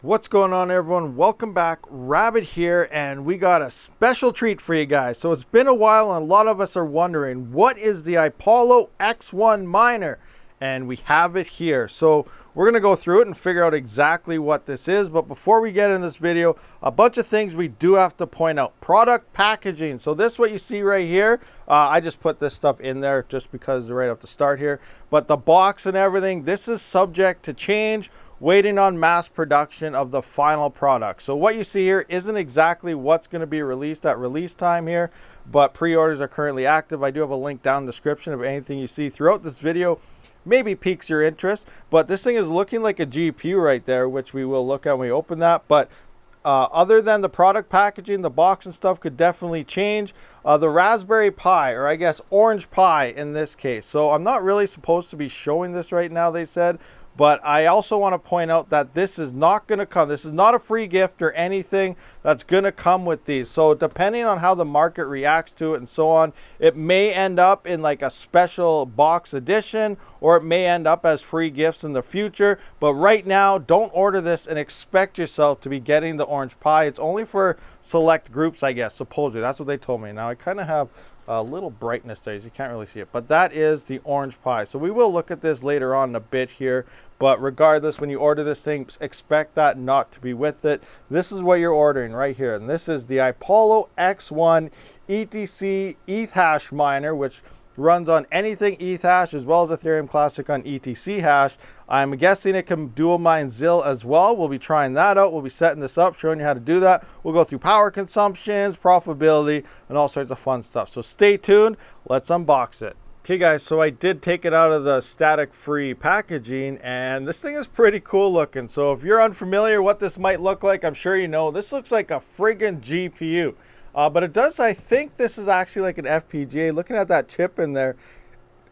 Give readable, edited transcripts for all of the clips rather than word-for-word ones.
What's going on, everyone? Welcome back. Rabid here, and we got a special treat for you guys. So it's been a while and a lot of us are wondering, what is the Ipollo X1 miner? And we have it here. So we're going to go through it and figure out exactly what this is. But before we get in this video, a bunch of things we do have to point out. Product packaging. So this, what you see right here, I just put this stuff in there just because right off the start here. But the box and everything, this is subject to change, waiting on mass production of the final product. So what you see here isn't exactly what's going to be released at release time here, but pre-orders are currently active. I do have a link down in the description of anything you see throughout this video maybe piques your interest. But this thing is looking like a GPU right there, which we will look at when we open that. But other than the product packaging, the box and stuff could definitely change. The Raspberry Pi, or I guess Orange Pi in this case. So I'm not really supposed to be showing this right now, they said. But I also want to point out that this is not going to come. This is not a free gift or anything that's going to come with these. So depending on how the market reacts to it and so on, it may end up in like a special box edition, or it may end up as free gifts in the future. But right now, don't order this and expect yourself to be getting the Orange Pi. It's only for select groups, I guess, supposedly. That's what they told me. Now I kind of have a little brightness there, so you can't really see it, but that is the Orange Pi. So we will look at this later on in a bit here, but regardless, when you order this thing, expect that not to be with it. This is what you're ordering right here, and this is the Ipollo X1 ETC ETH hash miner, which runs on anything ETH hash as well as Ethereum Classic on ETC hash. I'm guessing it can dual mine ZIL as well. We'll be trying that out. We'll be setting this up, showing you how to do that. We'll go through power consumptions, profitability, and all sorts of fun stuff. So stay tuned. Let's unbox it. Okay guys, so I did take it out of the static free packaging, and this thing is pretty cool looking. So if you're unfamiliar what this might look like, I'm sure you know, this looks like a friggin' GPU. But it does, I think this is actually like an FPGA. Looking at that chip in there,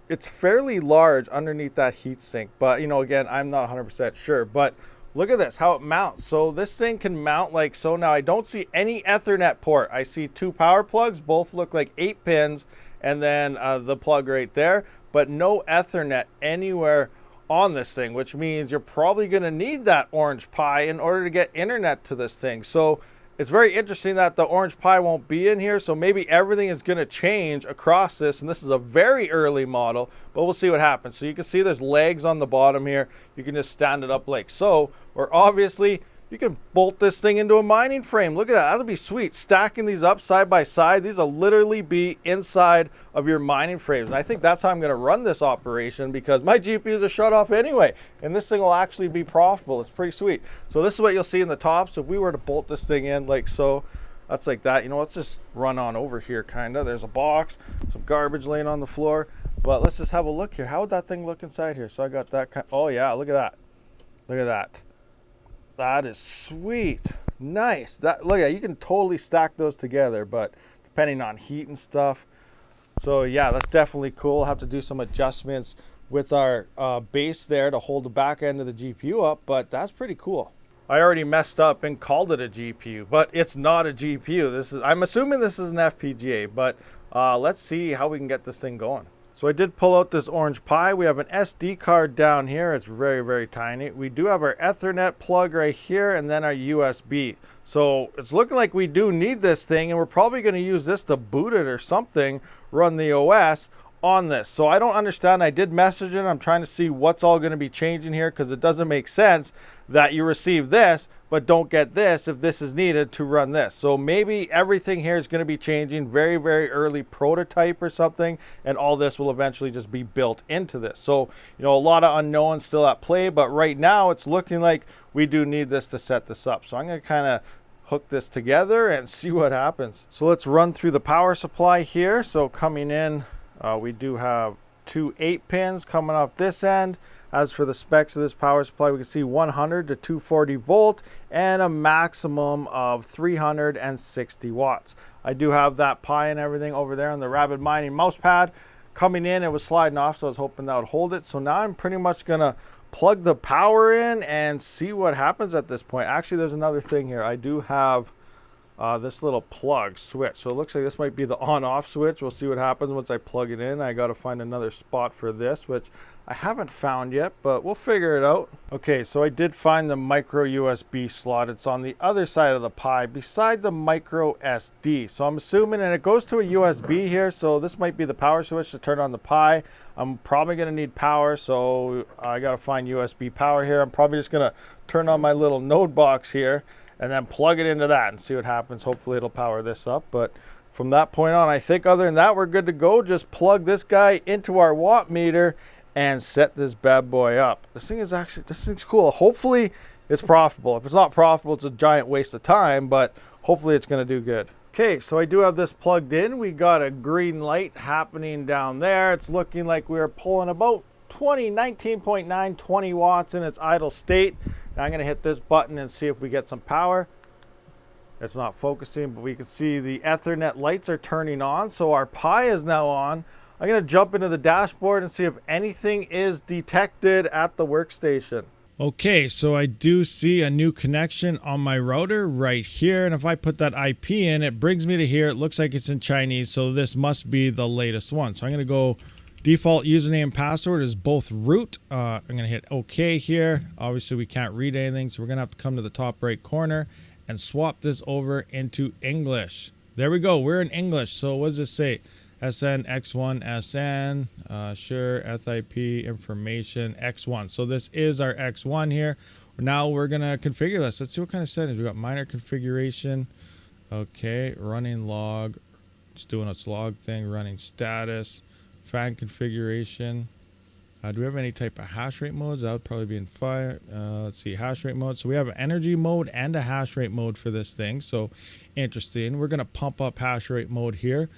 it's fairly large underneath that heatsink. But, you know, again, I'm not 100% sure. But look at this, how it mounts. So this thing can mount like so. Now, I don't see any Ethernet port. I see two power plugs. Both look like 8 pins. And then the plug right there. But no Ethernet anywhere on this thing, which means you're probably going to need that Orange Pi in order to get internet to this thing. So it's very interesting that the Orange Pi won't be in here, so maybe everything is going to change across this, and this is a very early model, but we'll see what happens. So you can see there's legs on the bottom here. You can just stand it up like so, or obviously you can bolt this thing into a mining frame. Look at that. That'll be sweet. Stacking these up side by side, these will literally be inside of your mining frames. And I think that's how I'm going to run this operation, because my GPUs are shut off anyway, and this thing will actually be profitable. It's pretty sweet. So this is what you'll see in the top. So if we were to bolt this thing in like so, that's like that. You know, let's just run on over here kind of. There's a box, some garbage laying on the floor. But let's just have a look here. How would that thing look inside here? So I got that kind. Oh yeah, look at that. Look at that. That is sweet. Nice. That, look at, you can totally stack those together, but depending on heat and stuff. So yeah, that's definitely cool. I'll have to do some adjustments with our base there to hold the back end of the GPU up, but that's pretty cool. I already messed up and called it a GPU, but it's not a GPU. This is, I'm assuming this is an FPGA, but let's see how we can get this thing going. So I did pull out this Orange Pi. We have an SD card down here. It's very, very tiny. We do have our Ethernet plug right here, and then our USB. So it's looking like we do need this thing, and we're probably going to use this to boot it or something, run the OS on this. So I don't understand. I did message it. I'm trying to see what's all going to be changing here, because it doesn't make sense that you receive this but don't get this if this is needed to run this. So maybe everything here is going to be changing, very, very early prototype or something, and all this will eventually just be built into this. So, you know, a lot of unknowns still at play, but right now it's looking like we do need this to set this up. So I'm going to kind of hook this together and see what happens. So let's run through the power supply here. So coming in, we do have two 8 pins coming off this end. As for the specs of this power supply, we can see 100 to 240 volt and a maximum of 360 watts. I do have that Pi and everything over there on the RabidMining mouse pad. Coming in, it was sliding off, so I was hoping that would hold it. So now I'm pretty much gonna plug the power in and see what happens at this point. Actually, there's another thing here. I do have this little plug switch. So it looks like this might be the on-off switch. We'll see what happens once I plug it in. I got to find another spot for this, which I haven't found yet, but we'll figure it out. Okay, so I did find the micro USB slot. It's on the other side of the Pi beside the micro SD. So I'm assuming, and it goes to a USB here, so this might be the power switch to turn on the Pi. I'm probably going to need power, so I got to find USB power here. I'm probably just going to turn on my little node box here and then plug it into that and see what happens. Hopefully it'll power this up. But from that point on, I think other than that, we're good to go. Just plug this guy into our watt meter and set this bad boy up. This thing's cool. Hopefully it's profitable. If it's not profitable, it's a giant waste of time, but hopefully it's going to do good. Okay, so I do have this plugged in. We got a green light happening down there. It's looking like we're pulling about 19.9, 20 watts in its idle state. Now I'm going to hit this button and see if we get some power. It's not focusing, but we can see the Ethernet lights are turning on. So our Pi is now on. I'm going to jump into the dashboard and see if anything is detected at the workstation. Okay, so I do see a new connection on my router right here. And if I put that IP in, it brings me to here. It looks like it's in Chinese, so this must be the latest one. So I'm going to go default username and password is both root. I'm going to hit OK here. Obviously, we can't read anything, so we're going to have to come to the top right corner and swap this over into English. There we go. We're in English. So what does this say? SN X1 SN, sure, FIP information X1. So this is our X1 here. Now we're gonna configure this. Let's see what kind of settings we got. Miner configuration. Okay, running log. Just doing its log thing. Running status. Fan configuration. Do we have any type of hash rate modes? That would probably be in fire. Let's see, hash rate mode. So we have an energy mode and a hash rate mode for this thing. So interesting. We're going to pump up hash rate mode here.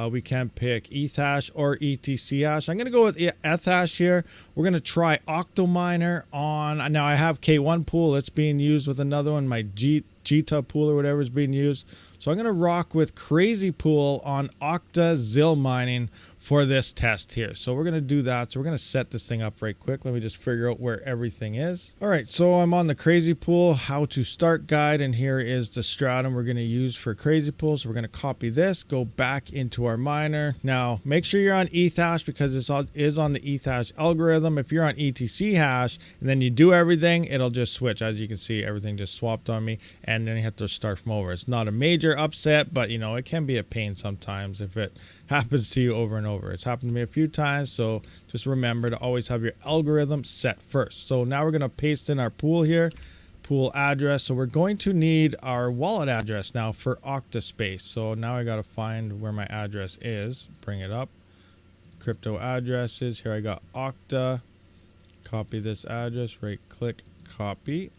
We can pick ETH hash or ETC hash. I'm going to go with ETH hash here. We're going to try OCTOMINER on. Now I have K1 pool. It's being used with another one. My GTA pool or whatever is being used. So I'm going to rock with Crazy Pool on Octa Mining for this test here. So we're going to do that. So we're going to set this thing up right quick. Let me just figure out where everything is. All right, so I'm on the Crazy Pool how to start guide, and here is the stratum we're going to use for Crazy Pool. So we're going to copy this, go back into our miner. Now make sure you're on ETH hash because this is on the ETH hash algorithm. If you're on ETC hash and then you do everything, it'll just switch. As you can see, everything just swapped on me, and then you have to start from over. It's not a major upset, but you know, it can be a pain sometimes if it happens to you over and over. It's happened to me a few times, so just remember to always have your algorithm set first. So now we're going to paste in our pool here, pool address. So we're going to need our wallet address now for Octaspace. So now I got to find where my address is, bring it up, crypto addresses. Here I got Octa, copy this address, right click, copy,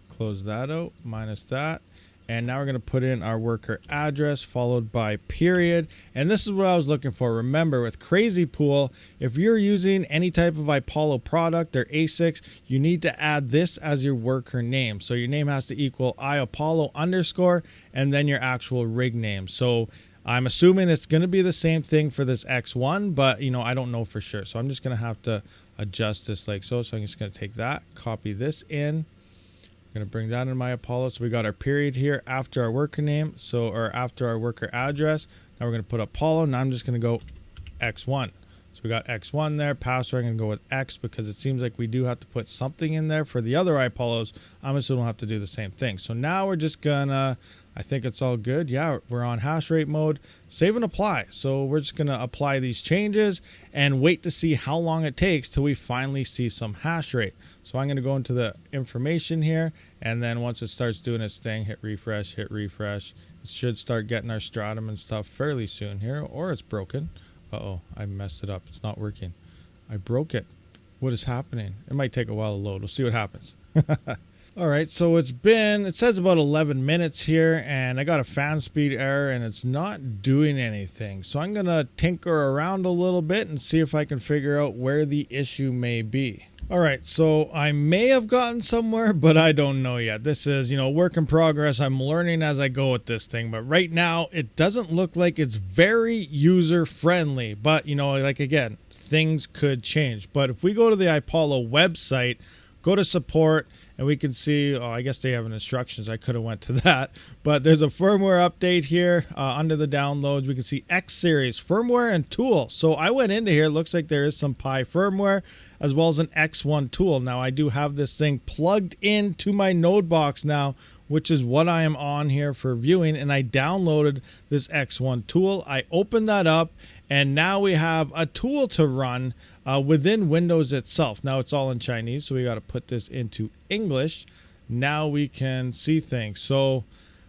close that out, minus that. And now we're going to put in our worker address followed by period. And this is what I was looking for. Remember, with Crazy Pool, if you're using any type of Ipollo product, they're ASICs, you need to add this as your worker name. So your name has to equal Ipollo _ and then your actual rig name. So I'm assuming it's going to be the same thing for this X1, but you know, I don't know for sure. So I'm just going to have to adjust this like so. So I'm just going to take that, copy this in. Going to bring that in my Ipollo. So we got our period here after our worker name, so or after our worker address. Now we're going to put Ipollo. Now I'm just going to go X1. So we got X1 there. Password, I'm going to go with X because it seems like we do have to put something in there for the other Ipollos. I'm assuming we'll have to do the same thing. So now we're just gonna, I think it's all good. Yeah, we're on hash rate mode. Save and apply. So we're just going to apply these changes and wait to see how long it takes till we finally see some hash rate. So I'm going to go into the information here, and then once it starts doing its thing, hit refresh, hit refresh. It should start getting our stratum and stuff fairly soon here, or it's broken. Uh-oh, I messed it up. It's not working. I broke it. What is happening? It might take a while to load. We'll see what happens. All right, so it says about 11 minutes here, and I got a fan speed error, and it's not doing anything. So I'm going to tinker around a little bit and see if I can figure out where the issue may be. All right, so I may have gotten somewhere, but I don't know yet. This is, work in progress. I'm learning as I go with this thing. But right now, it doesn't look like it's very user-friendly. But, like again, things could change. But if we go to the Ipollo website, go to support, and we can see, oh, I guess they have instructions. I could have went to that, but there's a firmware update here under the downloads. We can see X series firmware and tool. So I went into here. It looks like there is some Pi firmware as well as an X1 tool. Now I do have this thing plugged into my node box now, which is what I am on here for viewing, and I downloaded this X1 tool. I opened that up, and now we have a tool to run within Windows itself. Now it's all in Chinese, so we got to put this into English. Now we can see things. So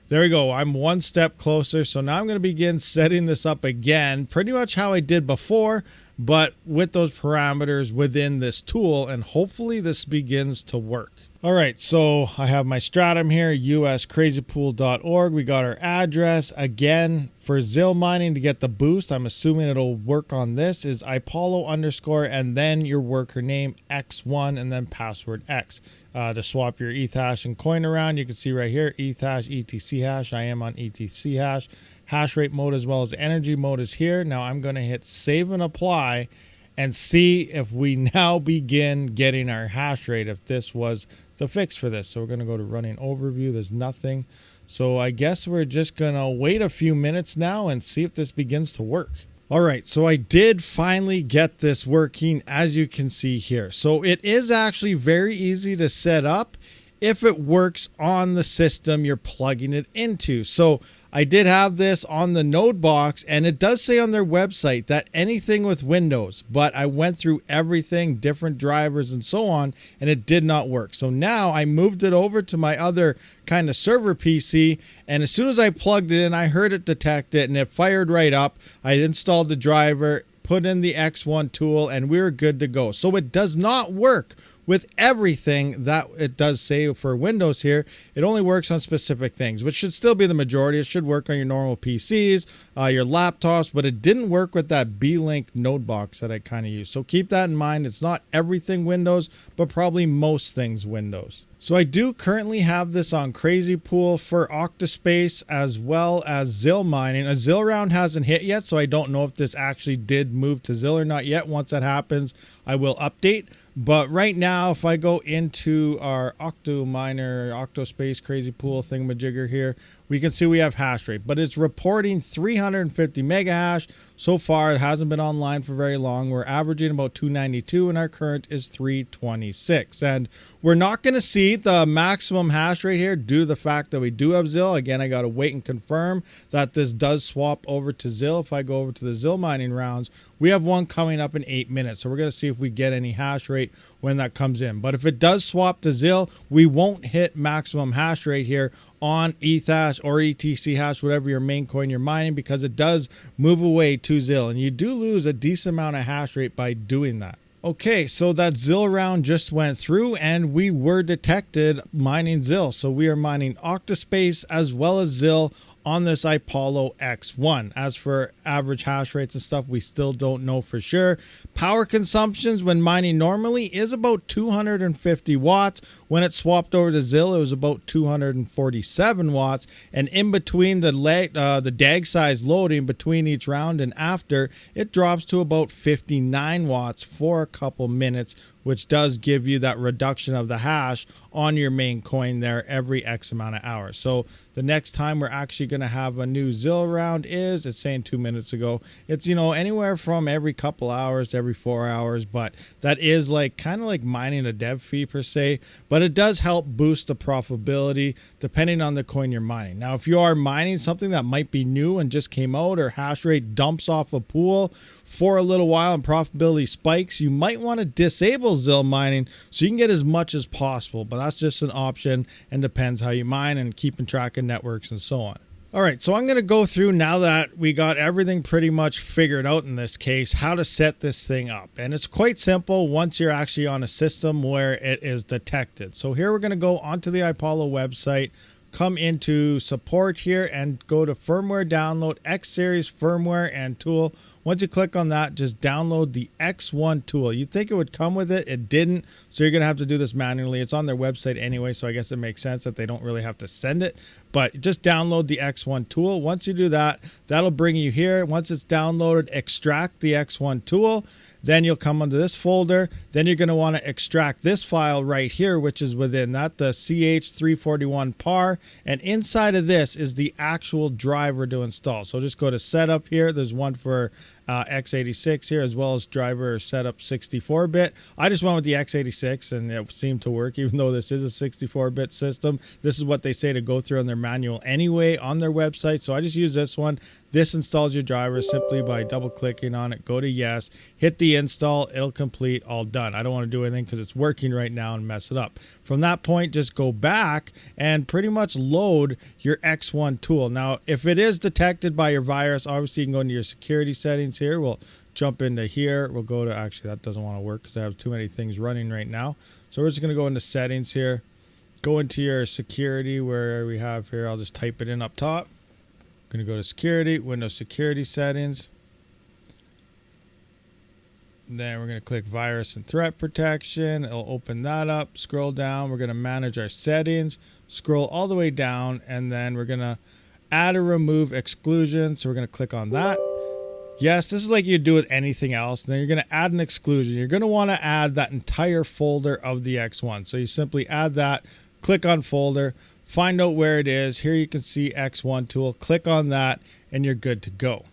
there we go. I'm one step closer. So now I'm going to begin setting this up again, pretty much how I did before, but with those parameters within this tool, and hopefully this begins to work. All right, so I have my stratum here, uscrazypool.org. We got our address. Again, for ZIL mining to get the boost, I'm assuming it'll work on this, is Ipollo _ and then your worker name X1 and then password X. To swap your ETH hash and coin around, you can see right here, ETH hash, ETC hash. I am on ETC hash. Hash rate mode as well as energy mode is here. Now I'm going to hit save and apply and see if we now begin getting our hash rate, if this was the fix for this. So we're going to go to running overview. There's nothing. So I guess we're just going to wait a few minutes now and see if this begins to work. All right, so I did finally get this working, as you can see here. So it is actually very easy to set up if it works on the system you're plugging it into. So I did have this on the node box, and it does say on their website that anything with Windows, but I went through everything, different drivers and so on, and it did not work. So now I moved it over to my other kind of server PC, and as soon as I plugged it in, I heard it detect it and it fired right up. I installed the driver, put in the X1 tool, and we were good to go. So it does not work with everything that it does say for Windows here. It only works on specific things, which should still be the majority. It should work on your normal PCs, your laptops, but it didn't work with that B-Link node box that I kind of use. So keep that in mind. It's not everything Windows, but probably most things Windows. So I do currently have this on Crazy Pool for Octospace as well as ZIL mining. A ZIL round hasn't hit yet, so I don't know if this actually did move to ZIL or not yet. Once that happens, I will update. But right now, if I go into our OCTOMINER, Octospace Crazy Pool thingamajigger here, we can see we have hash rate, but it's reporting 350 mega hash. So far, it hasn't been online for very long. We're averaging about 292, and our current is 326. And we're not going to see the maximum hash rate here due to the fact that we do have ZIL. Again, I got to wait and confirm that this does swap over to ZIL. If I go over to the ZIL mining rounds, we have one coming up in 8 minutes. So we're going to see if we get any hash rate when that comes in. But if it does swap to ZIL, we won't hit maximum hash rate here on ETH hash or ETC hash, whatever your main coin you're mining, because it does move away to ZIL, and you do lose a decent amount of hash rate by doing that. Okay, so that ZIL round just went through and we were detected mining ZIL. So we are mining Octospace as well as ZIL on this Ipollo X1. As for average hash rates and stuff, we still don't know for sure. Power consumptions when mining normally is about 250 watts. When it swapped over to ZIL, it was about 247 watts. And in between the DAG size loading between each round and after, it drops to about 59 watts for a couple minutes, which does give you that reduction of the hash on your main coin there every X amount of hours. So the next time we're actually going to have a new ZIL round is, it's saying 2 minutes ago, it's, you know, anywhere from every couple hours to every 4 hours, but that is like kind of like mining a dev fee per se, but it does help boost the profitability depending on the coin you're mining. Now, if you are mining something that might be new and just came out, or hash rate dumps off a pool for a little while and profitability spikes, you might want to disable ZIL mining so you can get as much as possible, but that's just an option and depends how you mine and keeping track of networks and so on. All right, so I'm going to go through, now that we got everything pretty much figured out in this case, how to set this thing up. And it's quite simple once you're actually on a system where it is detected. So here we're going to go onto the Ipollo website, come into support here and go to firmware download, X series firmware and tool. Once you click on that, just download the X1 tool. You'd think it would come with it. It didn't. So you're going to have to do this manually. It's on their website anyway, so I guess it makes sense that they don't really have to send it. But just download the X1 tool. Once you do that, that'll bring you here. Once it's downloaded, extract the X1 tool. Then you'll come onto this folder. Then you're going to want to extract this file right here, which is within that, the CH341 par. And inside of this is the actual driver to install. So just go to setup here. There's one for x86 here, as well as driver setup 64-bit. I just went with the x86 and it seemed to work, even though this is a 64-bit system. This is what they say to go through on their manual anyway on their website. So I just use this one. This installs your driver simply by double clicking on it. Go to yes, hit the install, it'll complete, all done. I don't want to do anything because it's working right now and mess it up. From that point, just go back and pretty much load your X1 tool. Now, if it is detected by your virus, obviously you can go into your security settings here. We'll jump into here. We'll go to, actually that doesn't want to work because I have too many things running right now. So we're just going to go into settings here. Go into your security where we have here. I'll just type it in up top. I'm going to go to security, Windows security settings. Then we're going to click virus and threat protection. It'll open that up. Scroll down. We're going to manage our settings. Scroll all the way down, and then we're going to add or remove exclusion. So we're going to click on that. Yes, this is like you do with anything else. Then you're going to add an exclusion. You're going to want to add that entire folder of the X1. So you simply add that, click on folder, find out where it is. Here you can see X1 tool. Click on that, and you're good to go.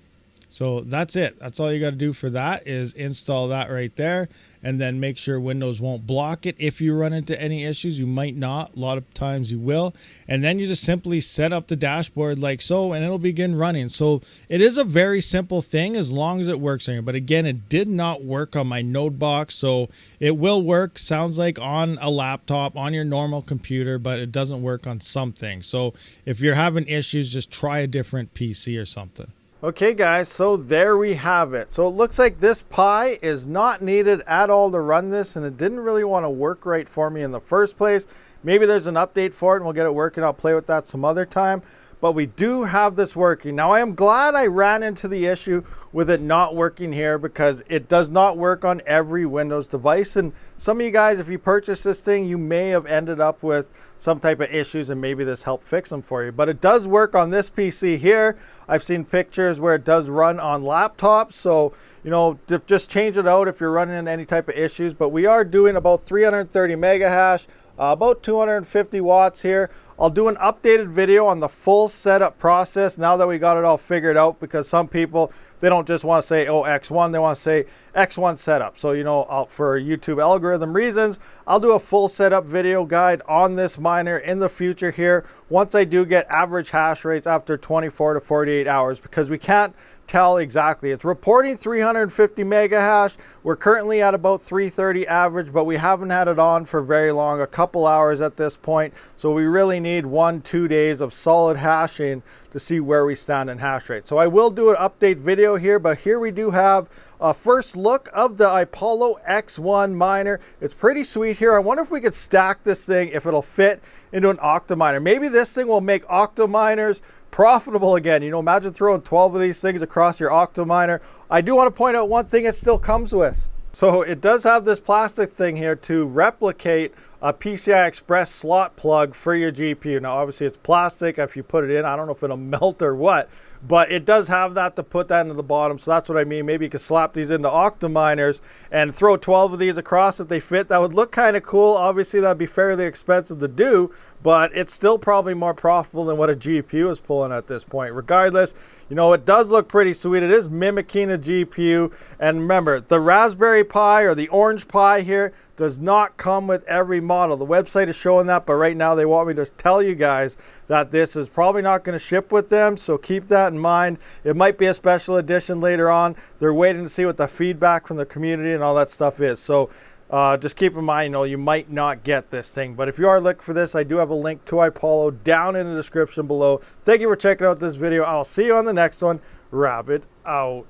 So that's it. That's all you got to do for that is install that right there, and then make sure Windows won't block it. If you run into any issues, you might not. A lot of times you will. And then you just simply set up the dashboard like so, and it'll begin running. So it is a very simple thing as long as it works on you. But again, it did not work on my node box. So it will work, sounds like, on a laptop, on your normal computer, but it doesn't work on something. So if you're having issues, just try a different PC or something. Okay guys, so there we have it. So it looks like this Pi is not needed at all to run this, and it didn't really want to work right for me in the first place. Maybe there's an update for it and we'll get it working. I'll play with that some other time. But we do have this working. Now I am glad I ran into the issue with it not working here, because it does not work on every Windows device. And some of you guys, if you purchase this thing, you may have ended up with some type of issues, and maybe this helped fix them for you. But it does work on this PC here. I've seen pictures where it does run on laptops. So, you know, just change it out if you're running into any type of issues. But we are doing about 330 mega hash, about 250 watts here. I'll do an updated video on the full setup process now that we got it all figured out, because some people, they don't just want to say, oh, X1, they want to say X1 setup. So, you know, for YouTube algorithm reasons, I'll do a full setup video guide on this miner in the future here, once I do get average hash rates after 24 to 48 hours, because we can't tell exactly. It's reporting 350 mega hash. We're currently at about 330 average, but we haven't had it on for very long, a couple hours at this point. So we really need 1-2 days of solid hashing to see where we stand in hash rate. So I will do an update video here, but here we do have a first look of the Ipollo X1 miner. It's pretty sweet here. I wonder if we could stack this thing, if it'll fit into an OCTOMINER. Maybe this thing will make OCTOMINERs profitable again. You know, imagine throwing 12 of these things across your OCTOMINER. I do want to point out one thing it still comes with. So it does have this plastic thing here to replicate a PCI Express slot plug for your GPU. Now, obviously it's plastic. If you put it in, I don't know if it'll melt or what, but it does have that to put that into the bottom. So that's what I mean. Maybe you could slap these into OCTOMINERs and throw 12 of these across if they fit. That would look kind of cool. Obviously that'd be fairly expensive to do, but it's still probably more profitable than what a GPU is pulling at this point. Regardless, you know, it does look pretty sweet. It is mimicking a GPU. And remember, the Raspberry Pi or the Orange Pi here does not come with every model. The website is showing that, but right now they want me to tell you guys that this is probably not going to ship with them. So keep that in mind. It might be a special edition later on. They're waiting to see what the feedback from the community and all that stuff is. So just keep in mind, you know, you might not get this thing. But if you are looking for this, I do have a link to Ipollo down in the description below. Thank you for checking out this video. I'll see you on the next one. Rabid out.